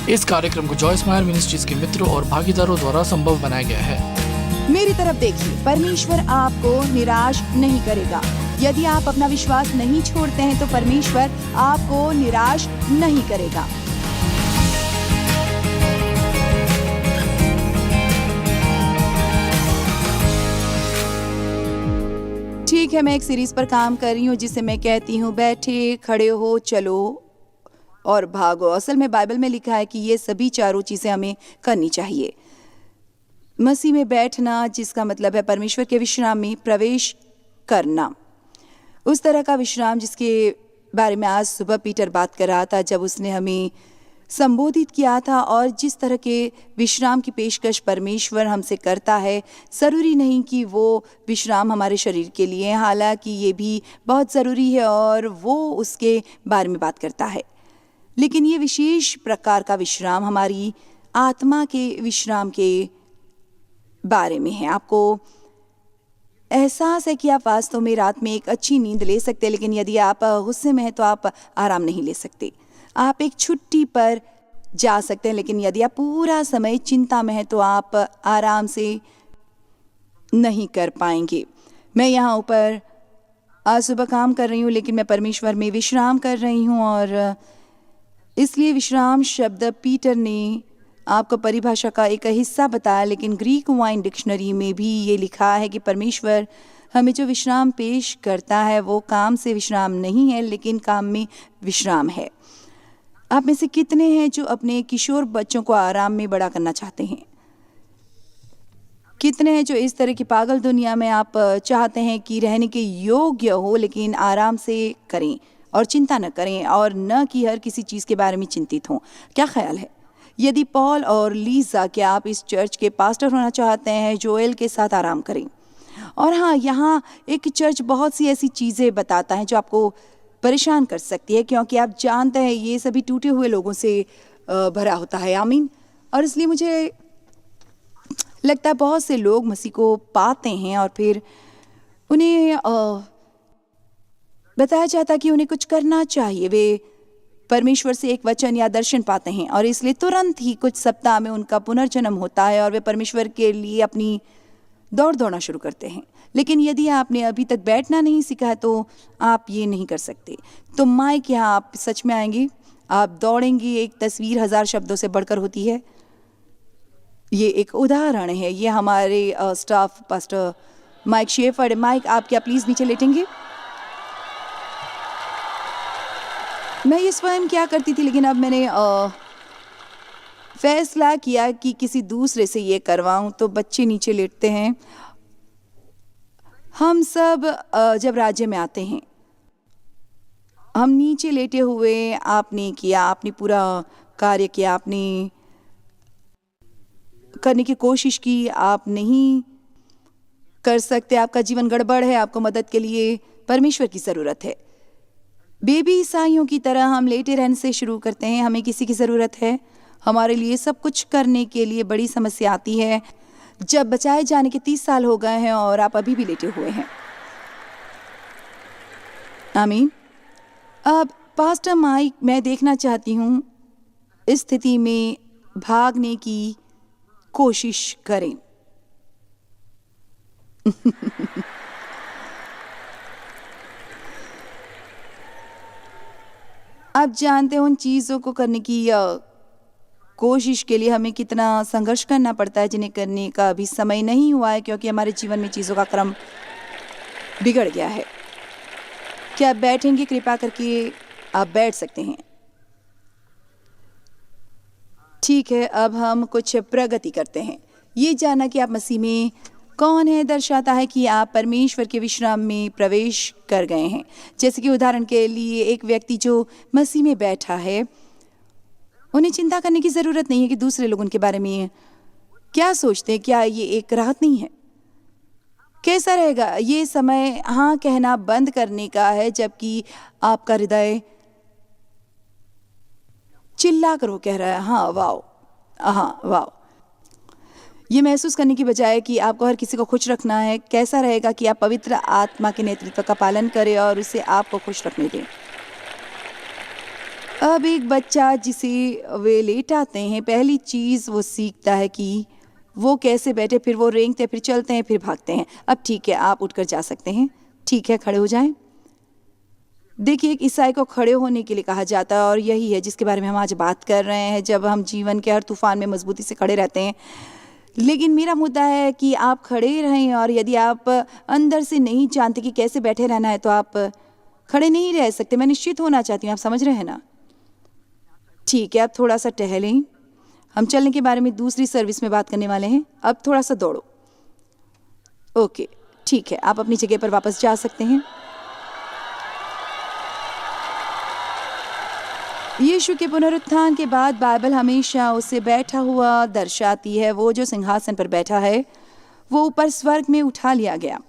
इस कार्यक्रम को जॉयस मायर मिनिस्ट्रीज के मित्रों और भागीदारों द्वारा संभव बनाया गया है। मेरी तरफ देखिए, परमेश्वर आपको निराश नहीं करेगा। यदि आप अपना विश्वास नहीं छोड़ते हैं तो परमेश्वर आपको निराश नहीं करेगा। ठीक है, मैं एक सीरीज पर काम कर रही हूँ जिसे मैं कहती हूँ बैठे, खड़े हो, चलो और भागो। असल में बाइबल में लिखा है कि ये सभी चारों चीजें हमें करनी चाहिए। मसीह में बैठना, जिसका मतलब है परमेश्वर के विश्राम में प्रवेश करना, उस तरह का विश्राम जिसके बारे में आज सुबह पीटर बात कर रहा था जब उसने हमें संबोधित किया था। और जिस तरह के विश्राम की पेशकश परमेश्वर हमसे करता है, ज़रूरी नहीं कि वो विश्राम हमारे शरीर के लिए, हालांकि ये भी बहुत ज़रूरी है और वो उसके बारे में बात करता है, लेकिन ये विशेष प्रकार का विश्राम हमारी आत्मा के विश्राम के बारे में है। आपको एहसास है कि आप वास्तव में रात में एक अच्छी नींद ले सकते हैं, लेकिन यदि आप गुस्से में हैं तो आप आराम नहीं ले सकते। आप एक छुट्टी पर जा सकते हैं, लेकिन यदि आप पूरा समय चिंता में हैं तो आप आराम से नहीं कर पाएंगे। मैं यहाँ ऊपर आज सुबह काम कर रही हूँ, लेकिन मैं परमेश्वर में विश्राम कर रही हूँ, और इसलिए विश्राम शब्द पीटर ने आपको परिभाषा का एक हिस्सा बताया, लेकिन ग्रीक वाइन डिक्शनरी में भी ये लिखा है कि परमेश्वर हमें जो विश्राम पेश करता है वो काम से विश्राम नहीं है, लेकिन काम में विश्राम है। आप में से कितने हैं जो अपने किशोर बच्चों को आराम में बड़ा करना चाहते हैं? कितने हैं जो इस तरह की पागल दुनिया में आप चाहते हैं कि रहने के योग्य हो, लेकिन आराम से करें और चिंता न करें, और न कि हर किसी चीज़ के बारे में चिंतित हों? क्या ख्याल है? यदि पॉल और लीजा, क्या आप इस चर्च के पास्टर होना चाहते हैं, जोएल के साथ आराम करें? और हाँ, यहाँ एक चर्च बहुत सी ऐसी चीज़ें बताता है जो आपको परेशान कर सकती है, क्योंकि आप जानते हैं ये सभी टूटे हुए लोगों से भरा होता है। आमीन। और इसलिए मुझे लगता है बहुत से लोग मसीह को पाते हैं और फिर उन्हें बताया जाता है कि उन्हें कुछ करना चाहिए। वे परमेश्वर से एक वचन या दर्शन पाते हैं और इसलिए तुरंत ही कुछ सप्ताह में उनका पुनर्जन्म होता है और वे परमेश्वर के लिए अपनी दौड़ना शुरू करते हैं। लेकिन यदि आपने अभी तक बैठना नहीं सीखा है तो आप ये नहीं कर सकते। तो माइक यहाँ आप सच में आएंगे, आप दौड़ेंगे। एक तस्वीर 1000 शब्दों से बढ़कर होती है। ये एक उदाहरण है। ये हमारे staff pastor Mike Shepherd. Mike, आप क्या प्लीज़ नीचे लेटेंगे? मैं ये स्वयं क्या करती थी, लेकिन अब मैंने फैसला किया कि किसी दूसरे से ये करवाऊं। तो बच्चे नीचे लेटते हैं। हम सब जब राज्य में आते हैं, हम नीचे लेटे हुए, आपने किया, आपने पूरा कार्य किया, आपने करने की कोशिश की, आप नहीं कर सकते, आपका जीवन गड़बड़ है, आपको मदद के लिए परमेश्वर की ज़रूरत है। बेबी ईसाइयों की तरह हम लेटे रहने से शुरू करते हैं। हमें किसी की ज़रूरत है। हमारे लिए सब कुछ करने के लिए बड़ी समस्या आती है जब बचाए जाने के 30 साल हो गए हैं और आप अभी भी लेटे हुए हैं। आमीन। अब पास्टर माइक, मैं देखना चाहती हूँ इस स्थिति में भागने की कोशिश करें। आप जानते हो उन चीज़ों को करने की कोशिश के लिए हमें कितना संघर्ष करना पड़ता है जिन्हें करने का अभी समय नहीं हुआ है, क्योंकि हमारे जीवन में चीज़ों का क्रम बिगड़ गया है। क्या आप बैठेंगे? कृपया करके आप बैठ सकते हैं। ठीक है, अब हम कुछ प्रगति करते हैं। ये जानना कि आप मसीह में कौन है दर्शाता है कि आप परमेश्वर के विश्राम में प्रवेश कर गए हैं। जैसे कि उदाहरण के लिए एक व्यक्ति जो मसीह में बैठा है, उन्हें चिंता करने की ज़रूरत नहीं है कि दूसरे लोग उनके बारे में क्या सोचते हैं। क्या ये एक राहत नहीं है? कैसा रहेगा ये समय हाँ कहना बंद करने का है, जबकि आपका हृदय चिल्ला कर वो कह रहा है हाँ वाओ, हाँ वाओ। ये महसूस करने की बजाय कि आपको हर किसी को खुश रखना है, कैसा रहेगा कि आप पवित्र आत्मा के नेतृत्व का पालन करें और उसे आपको खुश रखने दें। अब एक बच्चा जिसे वे लेटाते हैं, पहली चीज़ वो सीखता है कि वो कैसे बैठे, फिर वो रेंगते हैं, फिर चलते हैं, फिर भागते हैं। अब ठीक है, आप उठकर जा सकते हैं। ठीक है, खड़े हो जाएं। देखिए, एक ईसाई को खड़े होने के लिए कहा जाता है और यही है जिसके बारे में हम आज बात कर रहे हैं, जब हम जीवन के हर तूफान में मजबूती से खड़े रहते हैं। लेकिन मेरा मुद्दा है कि आप खड़े रहें, और यदि आप अंदर से नहीं जानते कि कैसे बैठे रहना है तो आप खड़े नहीं रह सकते। मैं निश्चित होना चाहती हूँ, आप समझ रहे हैं ना? ठीक है, अब थोड़ा सा टहलें। हम चलने के बारे में दूसरी सर्विस में बात करने वाले हैं। अब थोड़ा सा दौड़ो। ओके, ठीक है, आप अपनी जगह पर वापस जा सकते हैं। यीशु के पुनरुत्थान के बाद बाइबल हमेशा उसे बैठा हुआ दर्शाती है। वो जो सिंहासन पर बैठा है वो ऊपर स्वर्ग में उठा लिया गया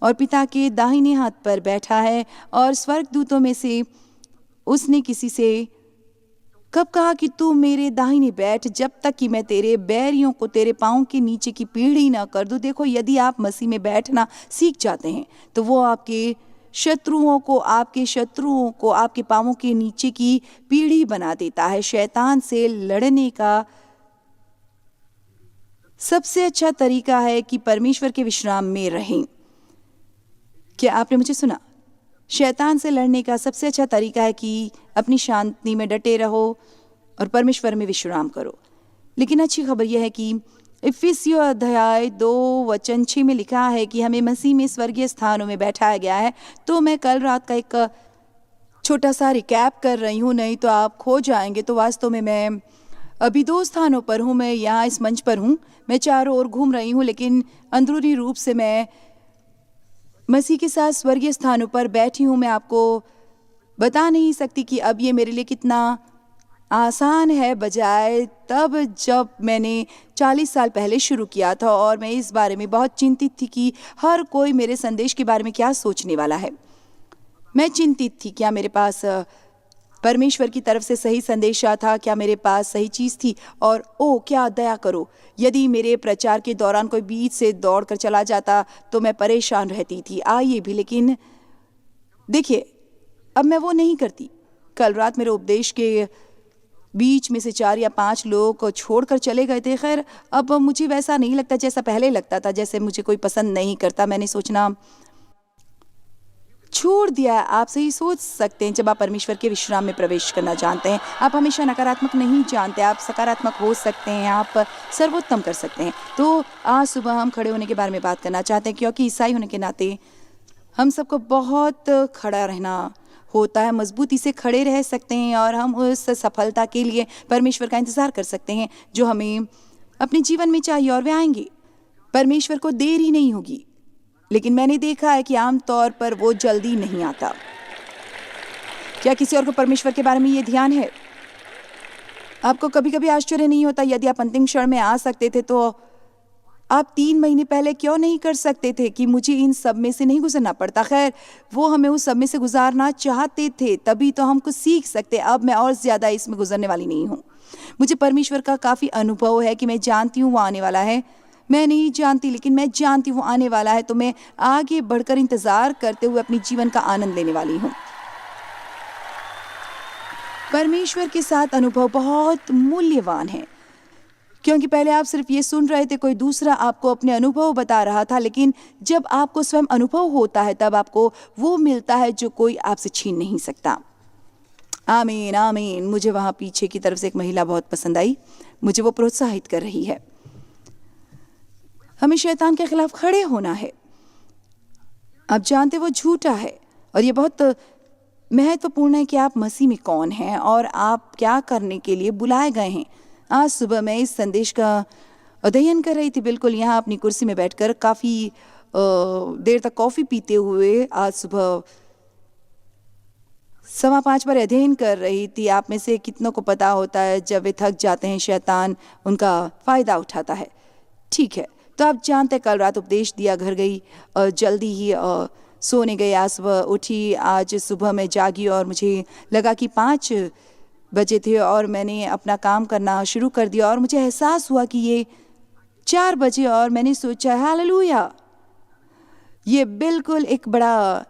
और पिता के दाहिने हाथ पर बैठा है। और स्वर्गदूतों में से उसने किसी से कब कहा कि तू मेरे दाहिने बैठ, जब तक कि मैं तेरे बैरियों को तेरे पाँव के नीचे की पीढ़ी ना कर दूं। देखो, यदि आप मसीह में बैठना सीख जाते हैं तो वो आपके शत्रुओं को आपके पाँवों के नीचे की पीढ़ी बना देता है। शैतान से लड़ने का सबसे अच्छा तरीका है कि परमेश्वर के विश्राम में रहें। क्या आपने मुझे सुना? शैतान से लड़ने का सबसे अच्छा तरीका है कि अपनी शांति में डटे रहो और परमेश्वर में विश्राम करो। लेकिन अच्छी खबर यह है कि इफिसियों अध्याय 2:6 में लिखा है कि हमें मसीह में स्वर्गीय स्थानों में बैठाया गया है। तो मैं कल रात का एक छोटा सा रिकैप कर रही हूँ, नहीं तो आप खो जाएंगे। तो वास्तव में मैं अभी 2 स्थानों पर हूँ। मैं यहाँ इस मंच पर हूँ, मैं चारों ओर घूम रही हूँ, लेकिन अंदरूनी रूप से मैं मसीह के साथ स्वर्गीय स्थानों पर बैठी हूँ। मैं आपको बता नहीं सकती कि अब ये मेरे लिए कितना आसान है, बजाय तब जब मैंने 40 साल पहले शुरू किया था और मैं इस बारे में बहुत चिंतित थी कि हर कोई मेरे संदेश के बारे में क्या सोचने वाला है। मैं चिंतित थी, क्या मेरे पास परमेश्वर की तरफ से सही संदेशा था, क्या मेरे पास सही चीज़ थी। और क्या दया करो, यदि मेरे प्रचार के दौरान कोई बीच से दौड़ कर चला जाता तो मैं परेशान रहती थी। आइए भी, लेकिन देखिए, अब मैं वो नहीं करती। कल रात मेरे उपदेश के बीच में से 4 या 5 लोग छोड़कर चले गए थे। खैर, अब मुझे वैसा नहीं लगता जैसा पहले लगता था, जैसे मुझे कोई पसंद नहीं करता। मैंने सोचना छोड़ दिया। आप सही सोच सकते हैं, जब आप परमेश्वर के विश्राम में प्रवेश करना जानते हैं, आप हमेशा नकारात्मक नहीं जानते, आप सकारात्मक हो सकते हैं, आप सर्वोत्तम कर सकते हैं। तो आज सुबह हम खड़े होने के बारे में बात करना चाहते हैं, क्योंकि ईसाई होने के नाते हम सबको बहुत खड़ा रहना होता है। मजबूती से खड़े रह सकते हैं और हम उस सफलता के लिए परमेश्वर का इंतज़ार कर सकते हैं जो हमें अपने जीवन में चाहिए, और वे आएंगे। परमेश्वर को देर ही नहीं होगी, लेकिन मैंने देखा है कि आमतौर पर वो जल्दी नहीं आता। क्या किसी और को परमेश्वर के बारे में ये ध्यान है? आपको कभी कभी आश्चर्य नहीं होता, यदि आप अंतिम क्षण में आ सकते थे तो आप 3 महीने पहले क्यों नहीं कर सकते थे कि मुझे इन सब में से नहीं गुजरना पड़ता। खैर, वो हमें उस सब में से गुजारना चाहते थे, तभी तो हम कुछ सीख सकते। अब मैं और ज़्यादा इसमें गुजरने वाली नहीं हूँ। मुझे परमेश्वर का काफ़ी अनुभव है कि मैं जानती हूँ वो आने वाला है। मैं नहीं जानती, लेकिन मैं जानती हूँ आने वाला है, तो मैं आगे बढ़कर इंतज़ार करते हुए अपने जीवन का आनंद लेने वाली हूँ। परमेश्वर के साथ अनुभव बहुत मूल्यवान है, क्योंकि पहले आप सिर्फ ये सुन रहे थे, कोई दूसरा आपको अपने अनुभव बता रहा था, लेकिन जब आपको स्वयं अनुभव होता है तब आपको वो मिलता है जो कोई आपसे छीन नहीं सकता। आमीन आमीन। मुझे वहाँ पीछे की तरफ से एक महिला बहुत पसंद आई, मुझे वो प्रोत्साहित कर रही है। हमें शैतान के खिलाफ खड़े होना है। आप जानते वो झूठा है, और ये बहुत महत्वपूर्ण है कि आप मसीह में कौन हैं और आप क्या करने के लिए बुलाए गए हैं। आज सुबह मैं इस संदेश का अध्ययन कर रही थी, बिल्कुल यहाँ अपनी कुर्सी में बैठकर काफ़ी देर तक कॉफ़ी पीते हुए आज सुबह 5:15 पर अध्ययन कर रही थी। आप में से कितनों को पता होता है, जब वे थक जाते हैं शैतान उनका फ़ायदा उठाता है। ठीक है, तो आप जानते हैं कल रात उपदेश दिया, घर गई जल्दी ही सोने गई। आज सुबह उठी, आज सुबह मैं जागी और मुझे लगा कि 5 बजे थे और मैंने अपना काम करना शुरू कर दिया और मुझे एहसास हुआ कि ये 4 बजे, और मैंने सोचा हालेलुया, ये बिल्कुल एक बड़ा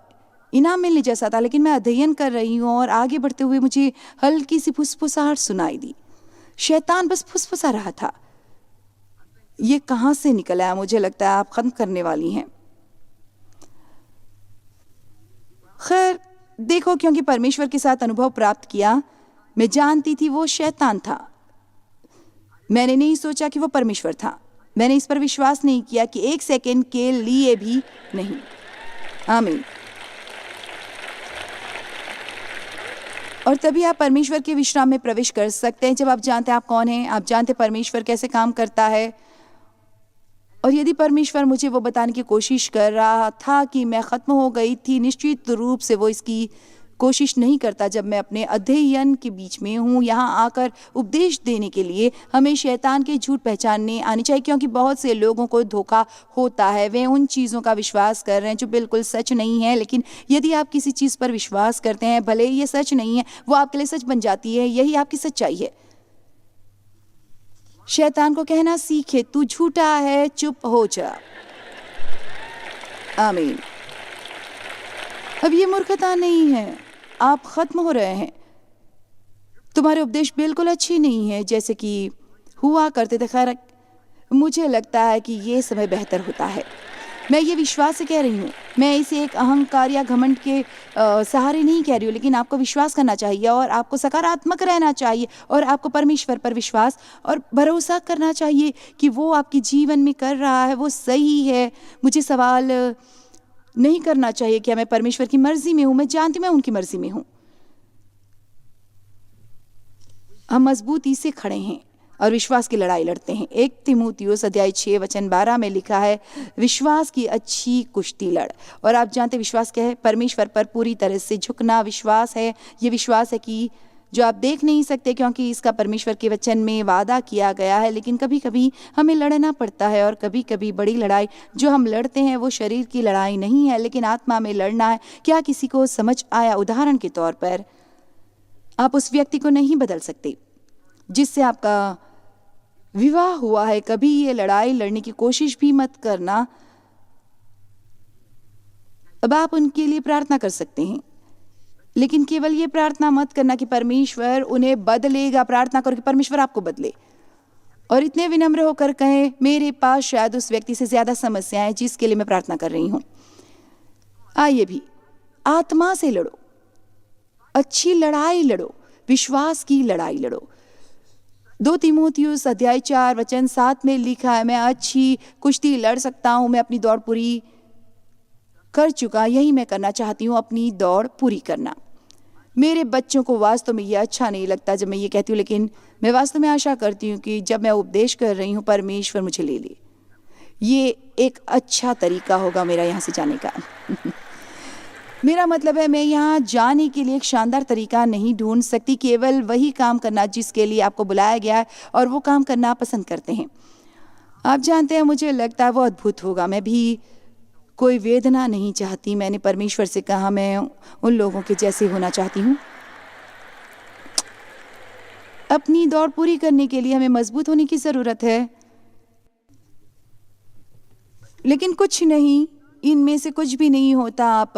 इनाम मिलने जैसा था, लेकिन मैं अध्ययन कर रही हूँ और आगे बढ़ते हुए मुझे हल्की सी फुसफुसाहट सुनाई दी। शैतान बस फुसफुसा रहा था। ये कहाँ से निकल आया? मुझे लगता है आप खत्म करने वाली हैं। खैर देखो, क्योंकि परमेश्वर के साथ अनुभव प्राप्त किया, मैं जानती थी वो शैतान था। मैंने नहीं सोचा कि वो परमेश्वर था। मैंने इस पर विश्वास नहीं किया कि एक सेकंड के लिए भी नहीं। आमीन। और तभी आप परमेश्वर के विश्राम में प्रवेश कर सकते हैं जब आप जानते हैं आप कौन हैं, आप जानते हैं परमेश्वर कैसे काम करता है। और यदि परमेश्वर मुझे वो बताने की कोशिश कर रहा था कि मैं ख़त्म हो गई थी, निश्चित रूप से वो इसकी कोशिश नहीं करता जब मैं अपने अध्ययन के बीच में हूँ। यहाँ आकर उपदेश देने के लिए हमें शैतान के झूठ पहचानने आनी चाहिए, क्योंकि बहुत से लोगों को धोखा होता है। वे उन चीज़ों का विश्वास कर रहे हैं जो बिल्कुल सच नहीं है। लेकिन यदि आप किसी चीज़ पर विश्वास करते हैं, भले ही ये सच नहीं है, वो आपके लिए सच बन जाती है। यही आपकी सच्चाई है। शैतान को कहना सीखे, तू झूठा है, चुप हो जा। आमीन। अब ये मूर्खता नहीं है, आप खत्म हो रहे हैं। तुम्हारे उपदेश बिल्कुल अच्छे नहीं है जैसे कि हुआ करते थे। खैर, मुझे लगता है कि ये समय बेहतर होता है। मैं ये विश्वास से कह रही हूँ, मैं इसे एक अहंकार या घमंड के सहारे नहीं कह रही हूँ, लेकिन आपको विश्वास करना चाहिए और आपको सकारात्मक रहना चाहिए और आपको परमेश्वर पर विश्वास और भरोसा करना चाहिए कि वो आपके जीवन में कर रहा है वो सही है। मुझे सवाल नहीं करना चाहिए कि मैं परमेश्वर की मर्जी में हूँ। मैं जानती मैं उनकी मर्जी में हूँ। हम मजबूती से खड़े हैं और विश्वास की लड़ाई लड़ते हैं। 1 तीमुथियुस अध्याय 6 वचन 12 में लिखा है, विश्वास की अच्छी कुश्ती लड़। और आप जानते विश्वास क्या है? परमेश्वर पर पूरी तरह से झुकना विश्वास है। ये विश्वास है कि जो आप देख नहीं सकते, क्योंकि इसका परमेश्वर के वचन में वादा किया गया है। लेकिन कभी कभी हमें लड़ना पड़ता है और कभी कभी बड़ी लड़ाई जो हम लड़ते हैं वो शरीर की लड़ाई नहीं है, लेकिन आत्मा में लड़ना है। क्या किसी को समझ आया? उदाहरण के तौर पर, आप उस व्यक्ति को नहीं बदल सकते जिससे आपका विवाह हुआ है। कभी ये लड़ाई लड़ने की कोशिश भी मत करना। अब आप उनके लिए प्रार्थना कर सकते हैं, लेकिन केवल ये प्रार्थना मत करना कि परमेश्वर उन्हें बदलेगा। प्रार्थना करो कि परमेश्वर आपको बदले और इतने विनम्र होकर कहें, मेरे पास शायद उस व्यक्ति से ज्यादा समस्याएं हैं जिसके लिए मैं प्रार्थना कर रही हूं। आइए भी आत्मा से लड़ो, अच्छी लड़ाई लड़ो, विश्वास की लड़ाई लड़ो। 2 तीमुथियुस अध्याय 4 वचन 7 में लिखा है, मैं अच्छी कुश्ती लड़ सकता हूं, मैं अपनी दौड़ पूरी कर चुका, यही मैं करना चाहती हूँ, अपनी दौड़ पूरी करना। मेरे बच्चों को वास्तव में ये अच्छा नहीं लगता जब मैं ये कहती हूँ, लेकिन मैं वास्तव में आशा करती हूँ कि जब मैं उपदेश कर रही हूँ, परमेश्वर मुझे ले ले। ये एक अच्छा तरीका होगा मेरा यहाँ से जाने का। मेरा मतलब है, मैं यहाँ जाने के लिए एक शानदार तरीका नहीं ढूंढ सकती, केवल वही काम करना जिसके लिए आपको बुलाया गया है और वो काम करना आप पसंद करते हैं। आप जानते हैं, मुझे लगता है वो अद्भुत होगा। मैं भी कोई वेदना नहीं चाहती। मैंने परमेश्वर से कहा, मैं उन लोगों के जैसे होना चाहती हूँ। अपनी दौड़ पूरी करने के लिए हमें मजबूत होने की जरूरत है, लेकिन कुछ नहीं, इनमें से कुछ भी नहीं होता। आप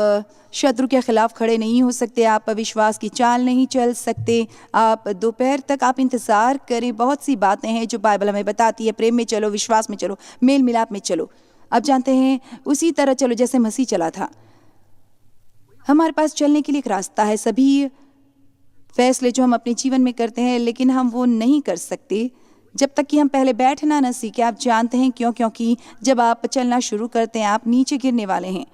शत्रु के खिलाफ खड़े नहीं हो सकते, आप विश्वास की चाल नहीं चल सकते। आप दोपहर तक आप इंतजार करें। बहुत सी बातें हैं जो बाइबल हमें बताती है, प्रेम में चलो, विश्वास में चलो, मेल मिलाप में चलो। आप जानते हैं, उसी तरह चलो जैसे मसीह चला था। हमारे पास चलने के लिए एक रास्ता है। सभी फैसले जो हम अपने जीवन में करते हैं, लेकिन हम वो नहीं कर सकते जब तक कि हम पहले बैठना न सीखे। आप जानते हैं क्यों? क्योंकि जब आप चलना शुरू करते हैं, आप नीचे गिरने वाले हैं।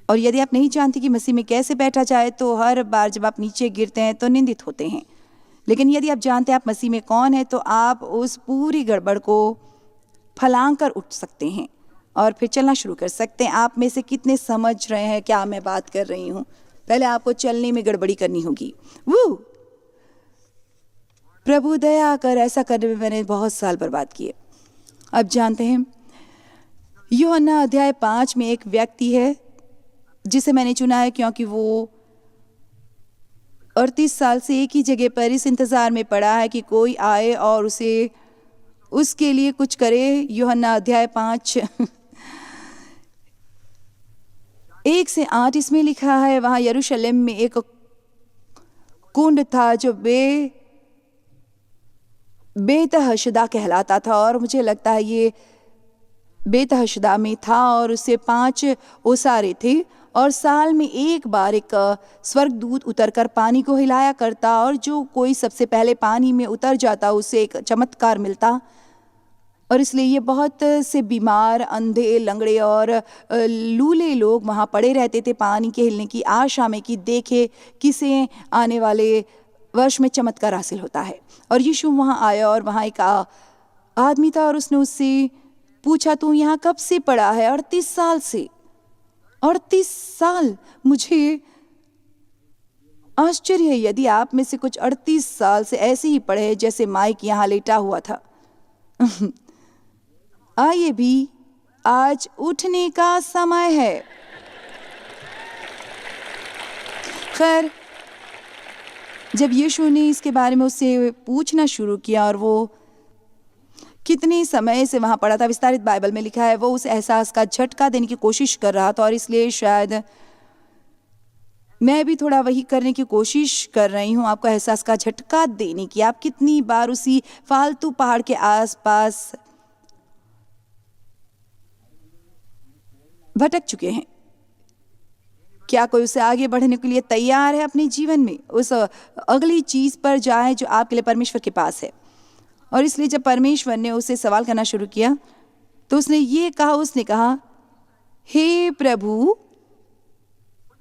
और यदि आप नहीं जानते कि मसीह में कैसे बैठा जाए, तो हर बार जब आप नीचे गिरते हैं तो निंदित होते हैं। लेकिन यदि आप जानते हैं आप मसीह में कौन है, तो आप उस पूरी गड़बड़ को फलांग कर उठ सकते हैं और फिर चलना शुरू कर सकते हैं। आप में से कितने समझ रहे हैं क्या मैं बात कर रही हूँ? पहले आपको चलने में गड़बड़ी करनी होगी। वो प्रभु दया कर, ऐसा करने में मैंने बहुत साल बर्बाद किए। अब जानते हैं, यूहन्ना अध्याय 5 में एक व्यक्ति है जिसे मैंने चुना है, क्योंकि वो 38 साल से एक ही जगह पर इस इंतजार में पड़ा है कि कोई आए और उसके लिए कुछ करे। यूहन्ना अध्याय 5 1 से 8 इसमें लिखा है, वहाँ यरूशलेम में एक कुंड था जो बेतहशदा कहलाता था, और मुझे लगता है ये बेतहशदा में था, और उससे 5 ओसारे थे, और साल में एक बार एक स्वर्गदूत उतरकर पानी को हिलाया करता, और जो कोई सबसे पहले पानी में उतर जाता उसे एक चमत्कार मिलता। और इसलिए ये बहुत से बीमार, अंधे, लंगड़े और लूले लोग वहाँ पड़े रहते थे पानी के हिलने की आशा में कि देखे किसे आने वाले वर्ष में चमत्कार हासिल होता है। और यीशु वहाँ आया, और वहाँ एक आदमी था, और उसने उससे पूछा, तू यहाँ कब से पड़ा है? 38 साल से। 38 साल! मुझे आश्चर्य है यदि आप में से कुछ 38 साल से ऐसे ही पड़े हैं जैसे माइक यहाँ लेटा हुआ था। आइए भी, आज उठने का समय है। खैर, जब यीशु ने इसके बारे में उससे पूछना शुरू किया और वो कितने समय से वहाँ पड़ा था, विस्तारित बाइबल में लिखा है, वो उस एहसास का झटका देने की कोशिश कर रहा था। और इसलिए शायद मैं भी थोड़ा वही करने की कोशिश कर रही हूँ, आपको एहसास का झटका देने की। आप कितनी बार उसी फालतू पहाड़ के आसपास भटक चुके हैं? क्या कोई उसे आगे बढ़ने के लिए तैयार है अपने जीवन में? उस अगली चीज पर जाए जो आपके लिए परमेश्वर के पास है। और इसलिए जब परमेश्वर ने उसे सवाल करना शुरू किया तो उसने कहा, हे प्रभु,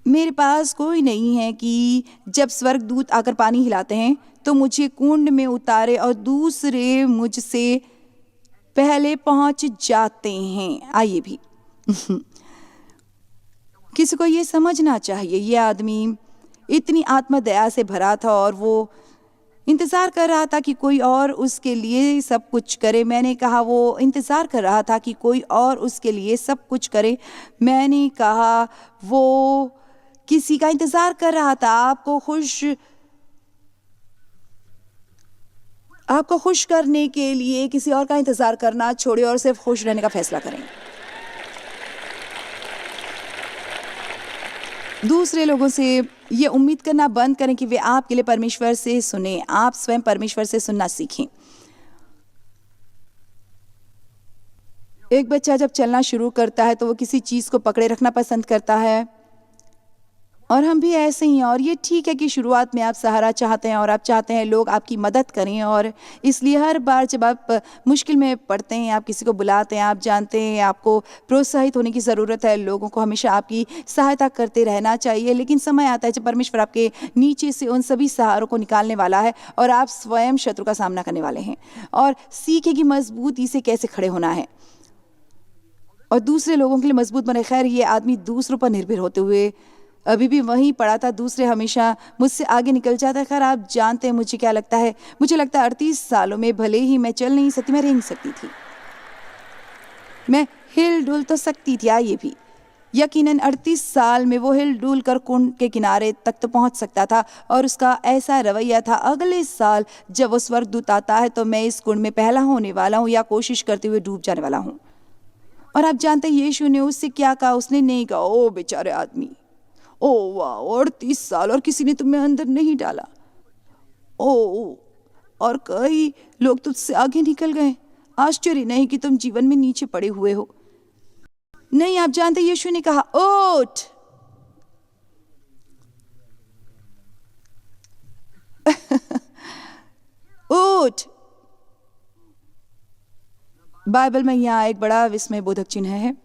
मेरे पास कोई नहीं है कि जब स्वर्गदूत आकर पानी हिलाते हैं तो मुझे कुंड में उतारे, और दूसरे मुझसे पहले पहुंच जाते हैं। आइए भी किसी को ये समझना चाहिए, ये आदमी इतनी आत्मदया से भरा था और वो इंतज़ार कर रहा था कि कोई और उसके लिए सब कुछ करे। मैंने कहा वो इंतज़ार कर रहा था कि कोई और उसके लिए सब कुछ करे। मैंने कहा वो किसी का इंतज़ार कर रहा था। आपको खुश करने के लिए किसी और का इंतज़ार करना छोड़िए और सिर्फ खुश रहने का फैसला करें। दूसरे लोगों से ये उम्मीद करना बंद करें कि वे आपके लिए परमेश्वर से सुने। आप स्वयं परमेश्वर से सुनना सीखें। एक बच्चा जब चलना शुरू करता है तो वो किसी चीज़ को पकड़े रखना पसंद करता है, और हम भी ऐसे ही हैं। और ये ठीक है कि शुरुआत में आप सहारा चाहते हैं और आप चाहते हैं लोग आपकी मदद करें, और इसलिए हर बार जब आप मुश्किल में पड़ते हैं आप किसी को बुलाते हैं। आप जानते हैं आपको प्रोत्साहित होने की ज़रूरत है। लोगों को हमेशा आपकी सहायता करते रहना चाहिए। लेकिन समय आता है जब परमेश्वर आपके नीचे से उन सभी सहारों को निकालने वाला है और आप स्वयं शत्रु का सामना करने वाले हैं, और सीखें कि मजबूती से कैसे खड़े होना है और दूसरे लोगों के लिए मजबूत बने। खैर, ये आदमी दूसरों पर निर्भर होते हुए अभी भी वहीं पड़ा था। दूसरे हमेशा मुझसे आगे निकल जाता है। खैर, आप जानते हैं मुझे क्या लगता है। मुझे लगता है 38 सालों में भले ही मैं चल नहीं सकती, मैं रेंग सकती थी, मैं हिल डुल तो सकती थी। आइए भी, यकीनन 38 साल में वो हिल डुल कर कुंड के किनारे तक तो पहुंच सकता था। और उसका ऐसा रवैया था, अगले साल जब वो स्वर्गदूत आता है तो मैं इस कुंड में पहला होने वाला हूँ या कोशिश करते हुए डूब जाने वाला हूँ। और आप जानते हैं यीशु ने उससे क्या कहा? उसने नहीं कहा, ओ बेचारे आदमी, ओ वाह, 38 साल और किसी ने तुम्हें अंदर नहीं डाला, ओ और कई लोग तुझसे आगे निकल गए, आश्चर्य नहीं कि तुम जीवन में नीचे पड़े हुए हो। नहीं, आप जानते यीशु ने कहा, उठ, उठ। बाइबल में यहाँ एक बड़ा विस्मय बोधक चिन्ह है।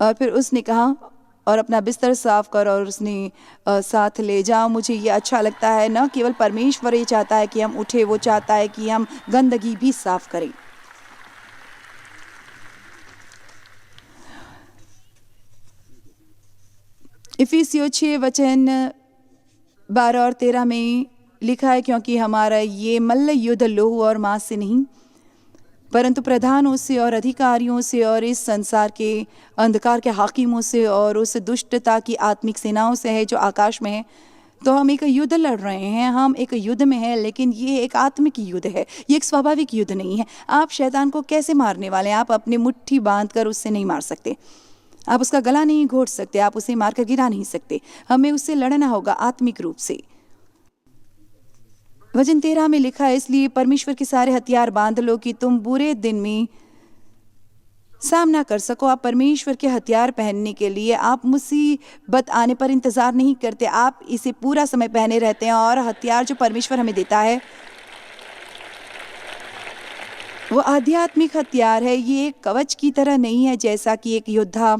और फिर उसने कहा, और अपना बिस्तर साफ कर और उसने साथ ले जाओ। मुझे ये अच्छा लगता है, न केवल परमेश्वर ये चाहता है कि हम उठे, वो चाहता है कि हम गंदगी भी साफ करें। इफिसियों 6:12-13 में लिखा है, क्योंकि हमारा ये मल्ल युद्ध लोहू और मांस से नहीं परंतु प्रधानों से और अधिकारियों से और इस संसार के अंधकार के हाकिमों से और उस दुष्टता की आत्मिक सेनाओं से है जो आकाश में है। तो हम एक युद्ध लड़ रहे हैं, हम एक युद्ध में हैं, लेकिन ये एक आत्मिक युद्ध है, ये एक स्वाभाविक युद्ध नहीं है। आप शैतान को कैसे मारने वाले हैं? आप अपनी मुट्ठी बांधकर उससे नहीं मार सकते। आप उसका गला नहीं घोट सकते, आप उसे मारकर गिरा नहीं सकते। हमें उससे लड़ना होगा आत्मिक रूप से। वचन 13 में लिखा है, इसलिए परमेश्वर के सारे हथियार बांध लो कि तुम बुरे दिन में सामना कर सको। आप परमेश्वर के हथियार पहनने के लिए आप मुसीबत आने पर इंतजार नहीं करते, आप इसे पूरा समय पहने रहते हैं। और हथियार जो परमेश्वर हमें देता है वो आध्यात्मिक हथियार है। ये एक कवच की तरह नहीं है जैसा कि एक योद्धा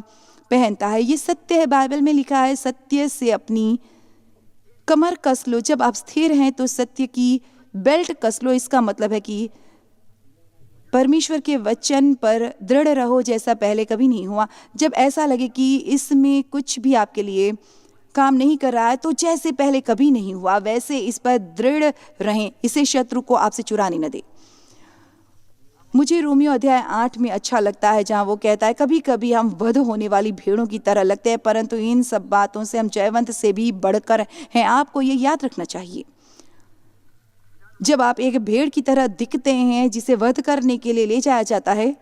पहनता है। ये सत्य है, बाइबल में लिखा है, सत्य से अपनी कमर कस लो। जब आप स्थिर हैं तो सत्य की बेल्ट कस लो। इसका मतलब है कि परमेश्वर के वचन पर दृढ़ रहो जैसा पहले कभी नहीं हुआ। जब ऐसा लगे कि इसमें कुछ भी आपके लिए काम नहीं कर रहा है, तो जैसे पहले कभी नहीं हुआ वैसे इस पर दृढ़ रहें। इसे शत्रु को आपसे चुराने न दे। मुझे रोमियो अध्याय 8 में अच्छा लगता है जहां वो कहता है, कभी कभी हम वध होने वाली भेड़ों की तरह लगते हैं, परंतु इन सब बातों से हम जयवंत से भी बढ़कर हैं। आपको ये याद रखना चाहिए, जब आप एक भेड़ की तरह दिखते हैं जिसे वध करने के लिए ले जाया जाता है,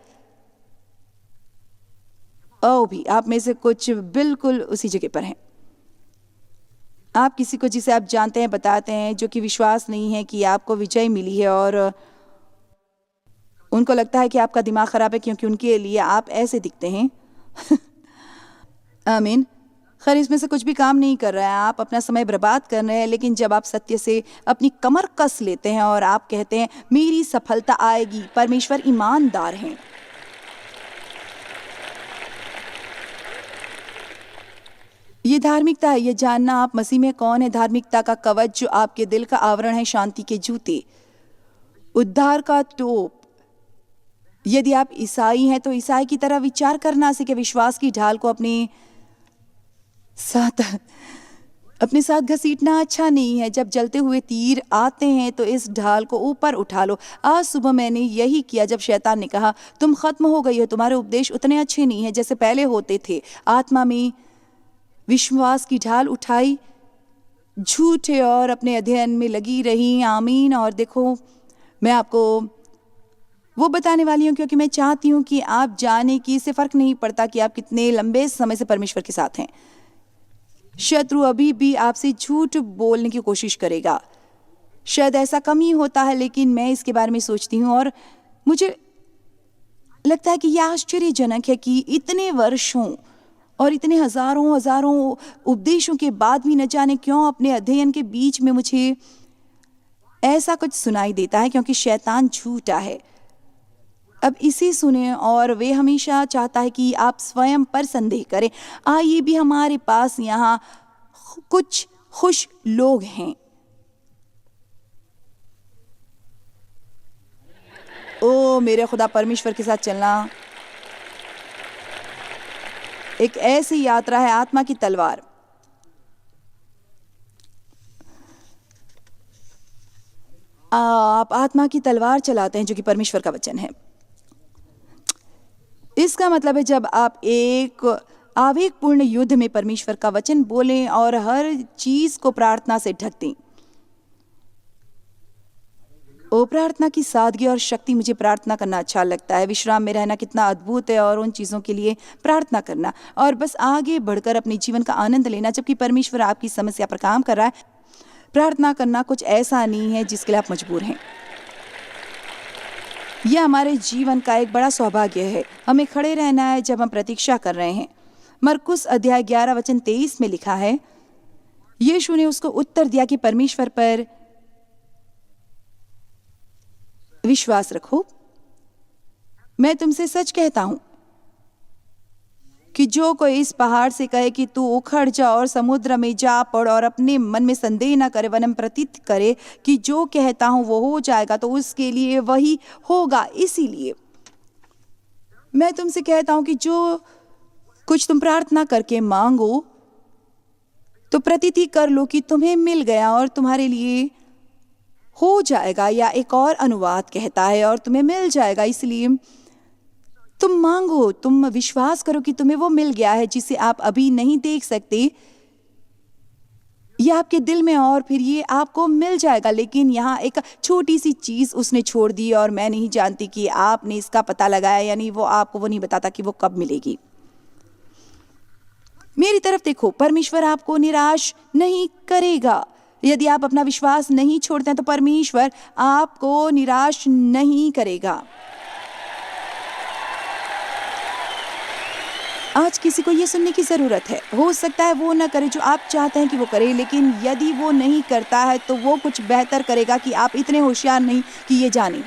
ओ भी आप में से कुछ बिल्कुल उसी जगह पर हैं। आप किसी को जिसे आप जानते हैं बताते हैं, जो कि विश्वास नहीं है कि आपको विजय मिली है, और उनको लगता है कि आपका दिमाग खराब है क्योंकि उनके लिए आप ऐसे दिखते हैं। आमीन। खैर, इसमें से कुछ भी काम नहीं कर रहा है, आप अपना समय बर्बाद कर रहे हैं। लेकिन जब आप सत्य से अपनी कमर कस लेते हैं और आप कहते हैं मेरी सफलता आएगी, परमेश्वर ईमानदार हैं। ये धार्मिकता है, ये जानना आप मसीह में कौन है। धार्मिकता का कवच जो आपके दिल का आवरण है, शांति के जूते, उद्धार का टोप। यदि आप ईसाई हैं तो ईसाई की तरह विचार करना सीखे। विश्वास की ढाल को अपने साथ घसीटना अच्छा नहीं है। जब जलते हुए तीर आते हैं तो इस ढाल को ऊपर उठा लो। आज सुबह मैंने यही किया जब शैतान ने कहा तुम खत्म हो गई हो, तुम्हारे उपदेश उतने अच्छे नहीं हैं जैसे पहले होते थे। आत्मा में विश्वास की ढाल उठाई, झूठे और अपने अध्ययन में लगी रही। आमीन। और देखो, मैं आपको वो बताने वाली हूँ क्योंकि मैं चाहती हूँ कि आप जाने कि इससे फर्क नहीं पड़ता कि आप कितने लंबे समय से परमेश्वर के साथ हैं। शत्रु अभी भी आपसे झूठ बोलने की कोशिश करेगा। शायद ऐसा कम ही होता है, लेकिन मैं इसके बारे में सोचती हूँ और मुझे लगता है कि यह आश्चर्यजनक है कि इतने वर्षों और इतने हजारों उपदेशों के बाद भी न जाने क्यों अपने अध्ययन के बीच में मुझे ऐसा कुछ सुनाई देता है, क्योंकि शैतान झूठा है। अब इसे सुने, और वे हमेशा चाहता है कि आप स्वयं पर संदेह करें। आइए भी हमारे पास यहाँ कुछ खुश लोग हैं। ओ मेरे खुदा, परमेश्वर के साथ चलना एक ऐसी यात्रा है, आत्मा की तलवार। आप आत्मा की तलवार चलाते हैं जो कि परमेश्वर का वचन है। इसका मतलब है जब आप एक आवेगपूर्ण युद्ध में परमेश्वर का वचन बोलें और हर चीज को प्रार्थना से ढक दें। ओ प्रार्थना की सादगी और शक्ति, मुझे प्रार्थना करना अच्छा लगता है। विश्राम में रहना कितना अद्भुत है, और उन चीज़ों के लिए प्रार्थना करना और बस आगे बढ़कर अपने जीवन का आनंद लेना जबकि परमेश्वर आपकी समस्या पर काम कर रहा है। प्रार्थना करना कुछ ऐसा नहीं है जिसके लिए आप मजबूर हैं। यह हमारे जीवन का एक बड़ा सौभाग्य है। हमें खड़े रहना है जब हम प्रतीक्षा कर रहे हैं। मरकुस अध्याय 11 वचन 23 में लिखा है, यीशु ने उसको उत्तर दिया कि परमेश्वर पर विश्वास रखो। मैं तुमसे सच कहता हूं कि जो कोई इस पहाड़ से कहे कि तू उखड़ जा और समुद्र में जा पड़, और अपने मन में संदेह न करे वरन प्रतीत करे कि जो कहता हूं वो हो जाएगा, तो उसके लिए वही होगा। इसीलिए मैं तुमसे कहता हूं कि जो कुछ तुम प्रार्थना करके मांगो तो प्रतीति कर लो कि तुम्हें मिल गया और तुम्हारे लिए हो जाएगा। या एक और अनुवाद कहता है और तुम्हें मिल जाएगा। इसलिए तुम मांगो, तुम विश्वास करो कि तुम्हें वो मिल गया है जिसे आप अभी नहीं देख सकते। यह आपके दिल में, और फिर ये आपको मिल जाएगा। लेकिन यहाँ एक छोटी सी चीज उसने छोड़ दी, और मैं नहीं जानती कि आपने इसका पता लगाया, यानी वो आपको वो नहीं बताता कि वो कब मिलेगी। मेरी तरफ देखो, परमेश्वर आपको निराश नहीं करेगा। यदि आप अपना विश्वास नहीं छोड़ते हैं तो परमेश्वर आपको निराश नहीं करेगा। आज किसी को ये सुनने की जरूरत है। हो सकता है वो ना करे जो आप चाहते हैं कि वो करे, लेकिन यदि वो नहीं करता है तो वो कुछ बेहतर करेगा कि आप इतने होशियार नहीं कि ये जाने।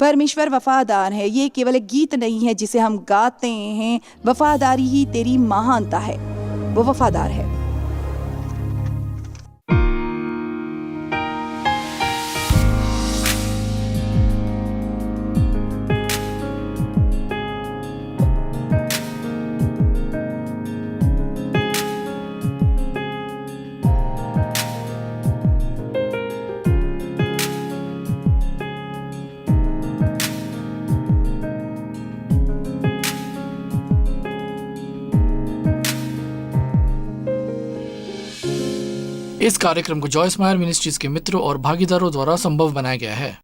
परमेश्वर वफादार है। ये केवल एक गीत नहीं है जिसे हम गाते हैं। वफादारी ही तेरी महानता है। वो वफादार है। इस कार्यक्रम को जॉयस मायर मिनिस्ट्रीज के मित्रों और भागीदारों द्वारा संभव बनाया गया है।